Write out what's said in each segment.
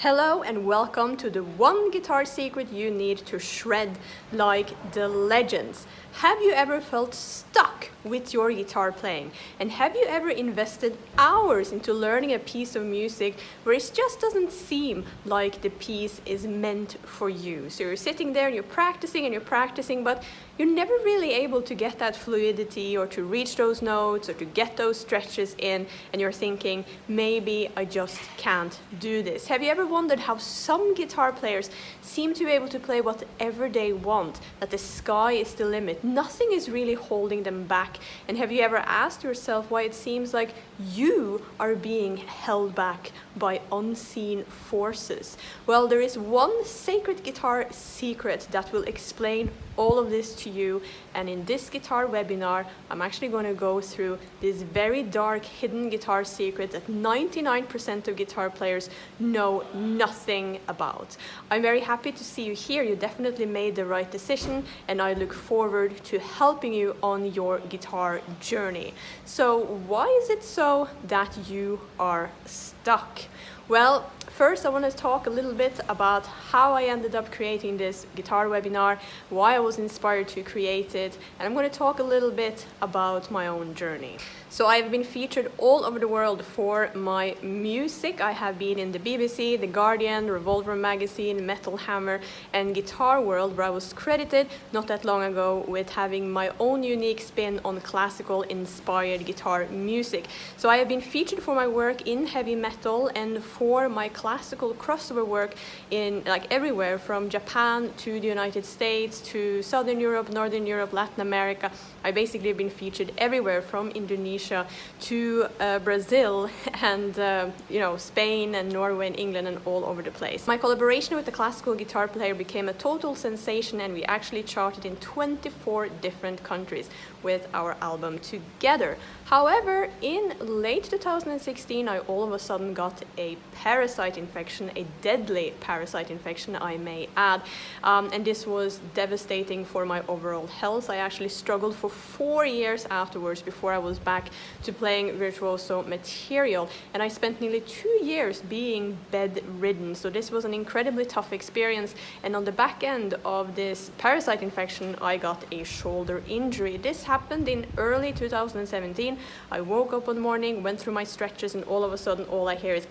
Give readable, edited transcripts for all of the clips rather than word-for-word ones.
Hello and welcome to the one guitar secret you need to shred like the legends. Have you ever felt stuck with your guitar playing? And have you ever invested hours into learning a piece of music where it just doesn't seem like the piece is meant for you? So you're sitting there and you're practicing, but you're never really able to get that fluidity or to reach those notes or to get those stretches in, and you're thinking, maybe I just can't do this. Have you ever wondered how some guitar players seem to be able to play whatever they want, that the sky is the limit? Nothing is really holding them back. And have you ever asked yourself why it seems like you are being held back by unseen forces? Well, there is one sacred guitar secret that will explain all of this to you, and in this guitar webinar I'm actually going to go through this very dark hidden guitar secret that 99% of guitar players know nothing about. I'm very happy to see you here. You definitely made the right decision, and I look forward to helping you on your guitar journey. So why is it so that you are stuck? Well, first I want to talk a little bit about how I ended up creating this guitar webinar, why I was inspired to create it, and I'm going to talk a little bit about my own journey. So I've been featured all over the world for my music. I have been in the BBC, The Guardian, Revolver Magazine, Metal Hammer, and Guitar World, where I was credited not that long ago with having my own unique spin on classical inspired guitar music. So I have been featured for my work in heavy metal and for my classical crossover work in everywhere from Japan to the United States to Southern Europe, Northern Europe, Latin America. I basically have been featured everywhere from Indonesia to Brazil and Spain and Norway and England and all over the place. My collaboration with a classical guitar player became a total sensation, and we actually charted in 24 different countries with our album together. However, in late 2016 I all of a sudden got a parasite infection, a deadly parasite infection I may add, and this was devastating for my overall health. I actually struggled for 4 years afterwards before I was back to playing virtuoso material, and I spent nearly 2 years being bedridden. So this was an incredibly tough experience, and on the back end of this parasite infection I got a shoulder injury. This happened in early 2017. I woke up one morning, went through my stretches, and all of a sudden all I hear is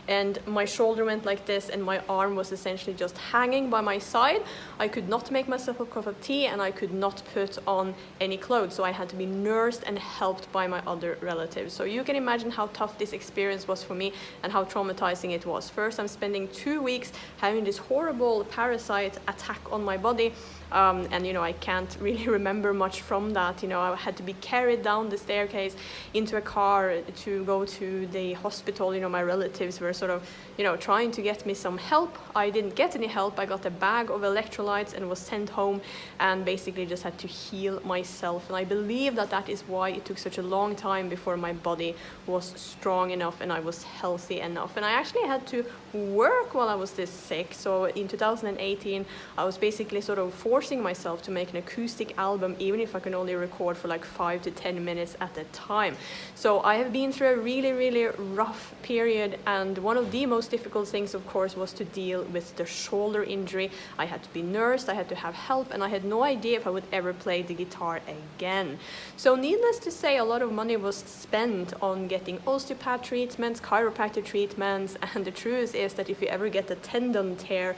and my shoulder went like this, and my arm was essentially just hanging by my side. I could not make myself a cup of tea, and I could not put on any clothes, so I had to be nursed and helped by my other relatives. So you can imagine how tough this experience was for me and how traumatizing it was. First, I'm spending 2 weeks having this horrible parasite attack on my body, and I can't really remember much from that. I had to be carried down the staircase into a car to go to the hospital. My relatives were sort of trying to get me some help. I didn't get any help. I got a bag of electrolytes and was sent home, and basically just had to heal myself. And I believe that is why it took such a long time before my body was strong enough and I was healthy enough. And I actually had to work while I was this sick. So in 2018 I was basically sort of forcing myself to make an acoustic album, even if I can only record for 5 to 10 minutes at a time. So I have been through a really, really rough period, and one of the most difficult things, of course, was to deal with the shoulder injury. I had to be nursed, I had to have help, and I had no idea if I would ever play the guitar again. So needless to say, a lot of money was spent on getting osteopath treatments, chiropractic treatments, and the truth is that if you ever get a tendon tear,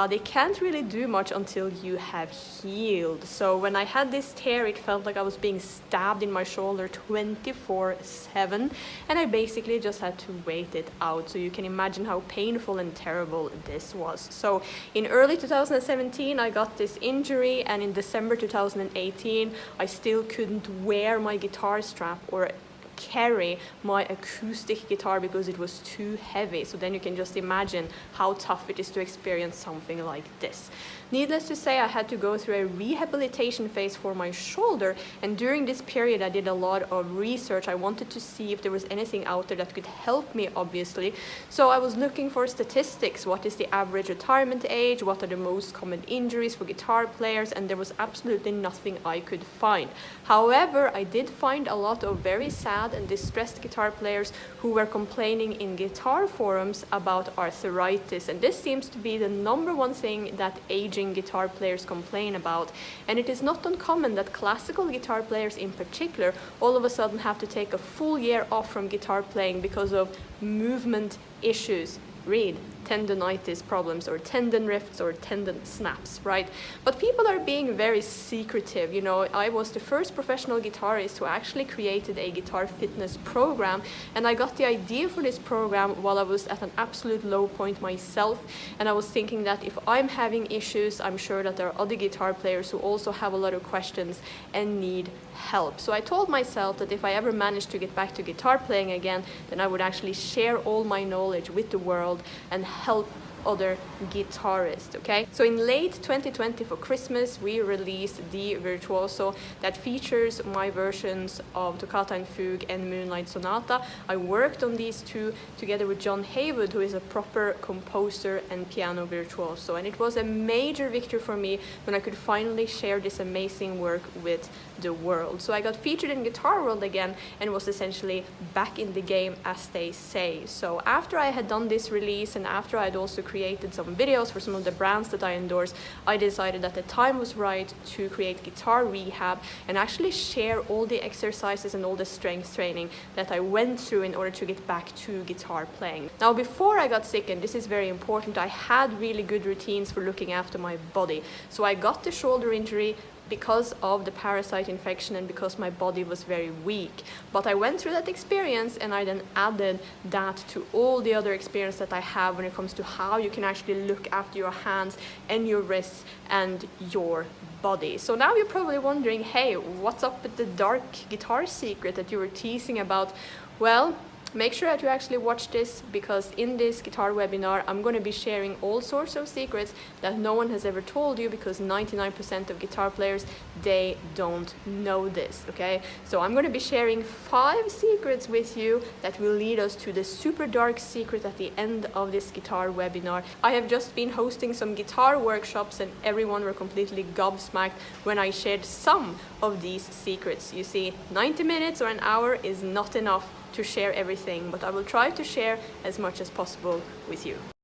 they can't really do much until you have healed. So when I had this tear, it felt like I was being stabbed in my shoulder 24/7, and I basically just had to wait it out. So you can imagine how painful and terrible this was. So in early 2017 I got this injury, and in December 2018 I still couldn't wear my guitar strap or carry my acoustic guitar because it was too heavy. So then you can just imagine how tough it is to experience something like this. Needless to say, I had to go through a rehabilitation phase for my shoulder, and during this period I did a lot of research. I wanted to see if there was anything out there that could help me, obviously. So I was looking for statistics. What is the average retirement age? What are the most common injuries for guitar players? And there was absolutely nothing I could find. However, I did find a lot of very sad sad and distressed guitar players who were complaining in guitar forums about arthritis, and this seems to be the #1 thing that aging guitar players complain about. And it is not uncommon that classical guitar players in particular all of a sudden have to take a full year off from guitar playing because of movement issues. Read tendonitis problems or tendon rifts or tendon snaps, right? But people are being very secretive. You know, I was the first professional guitarist who actually created a guitar fitness program, and I got the idea for this program while I was at an absolute low point myself, and I was thinking that if I'm having issues, I'm sure that there are other guitar players who also have a lot of questions and need help. So I told myself that if I ever managed to get back to guitar playing again, then I would actually share all my knowledge with the world and help other guitarists, okay? So in late 2020 for Christmas, we released the Virtuoso that features my versions of Toccata and Fugue and Moonlight Sonata. I worked on these two together with John Haywood, who is a proper composer and piano virtuoso, and it was a major victory for me when I could finally share this amazing work with the world. So I got featured in Guitar World again and was essentially back in the game, as they say. So after I had done this release and after I had also created some videos for some of the brands that I endorse, I decided that the time was right to create Guitar Rehab and actually share all the exercises and all the strength training that I went through in order to get back to guitar playing. Now, before I got sick, and this is very important, I had really good routines for looking after my body. So I got the shoulder injury because of the parasite infection and because my body was very weak. But I went through that experience and I then added that to all the other experience that I have when it comes to how you can actually look after your hands and your wrists and your body. So now you're probably wondering, hey, what's up with the dark guitar secret that you were teasing about? Well, make sure that you actually watch this, because in this guitar webinar I'm going to be sharing all sorts of secrets that no one has ever told you, because 99% of guitar players, they don't know this, okay? So I'm going to be sharing 5 secrets with you that will lead us to the super dark secret at the end of this guitar webinar. I have just been hosting some guitar workshops and everyone were completely gobsmacked when I shared some of these secrets. You see, 90 minutes or an hour is not enough to share everything, but I will try to share as much as possible with you.